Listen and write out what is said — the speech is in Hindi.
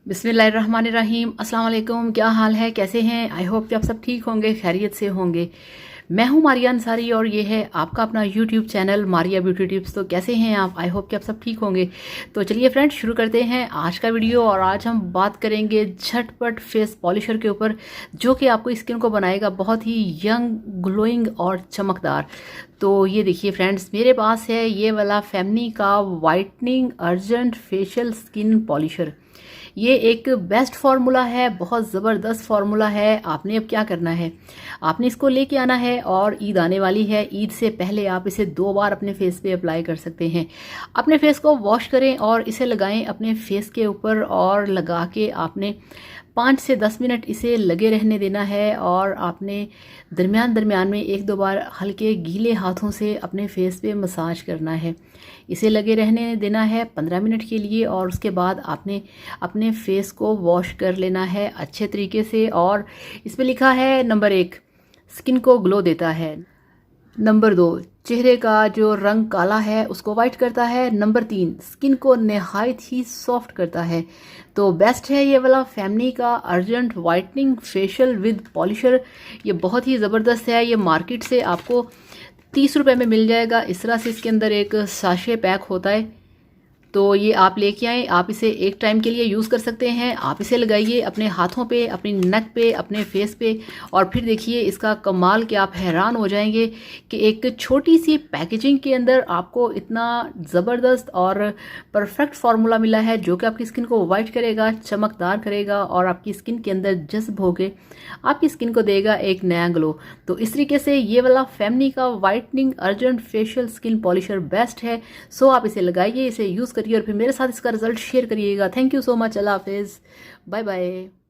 बिस्मिल्लाहिर्रहमानिर्रहीम। अस्सलाम वालेकुम। क्या हाल है, कैसे हैं? आई होप कि आप सब ठीक होंगे, खैरियत से होंगे। मैं हूं मारिया अंसारी और ये है आपका अपना YouTube channel Maria beauty tips. तो कैसे हैं आप? आई होप कि आप सब ठीक होंगे। तो चलिए फ्रेंड्स, शुरू करते हैं आज का वीडियो। और आज हम बात करेंगे झटपट फेस पॉलिशर के ऊपर, जो कि आपको स्किन को बनाएगा बहुत ही यंग, ग्लोइंग और चमकदार। तो ये देखिए फ्रेंड्स, मेरे पास है ये वाला फेमनी का whitening urgent facial skin polisher. ये एक बेस्ट फार्मूला है, बहुत ज़बरदस्त फार्मूला है। आपने अब क्या करना है, आपने इसको लेके आना है और ईद आने वाली है। ईद से पहले आप इसे 2 बार अपने फेस पे अप्लाई कर सकते हैं। अपने फेस को वॉश करें और इसे लगाएं अपने फेस के ऊपर, और लगा के आपने 5 से 10 मिनट इसे लगे रहने देना है। और आपने दरमियान दरमियान में 1-2 बार हल्के गीले हाथों से अपने फेस पे मसाज करना है। इसे लगे रहने देना है 15 मिनट के लिए, और उसके बाद आपने अपने फेस को वॉश कर लेना है अच्छे तरीके से। और इस पे लिखा है नंबर 1 स्किन को ग्लो देता है, नंबर 2 चेहरे का जो रंग काला है उसको वाइट करता है, नंबर 3 स्किन को नहायत ही सॉफ्ट करता है। तो बेस्ट है ये वाला फेमनी का urgent whitening facial with polisher. ये बहुत ही ज़बरदस्त है। ये मार्केट से आपको 30 रुपये में मिल जाएगा। इस तरह से इसके अंदर एक साशे पैक होता है। तो ये आप लेके आएँ, आप इसे एक टाइम के लिए यूज़ कर सकते हैं। आप इसे लगाइए अपने हाथों पे, अपनी नेक पे, अपने फेस पे, और फिर देखिए इसका कमाल कि आप हैरान हो जाएंगे कि एक छोटी सी पैकेजिंग के अंदर आपको इतना ज़बरदस्त और परफेक्ट फार्मूला मिला है, जो कि आपकी स्किन को वाइट करेगा, चमकदार करेगा, और आपकी स्किन के अंदर जज्ब होके आपकी स्किन को देगा एक नया ग्लो। तो इस तरीके से ये वाला फेमनी का whitening urgent facial skin polisher best है। सो आप इसे लगाइए, इसे यूज़ करिए और फिर मेरे साथ इसका रिजल्ट शेयर करिएगा। Thank you so much. अल्लाह हाफिज़, बाय बाय।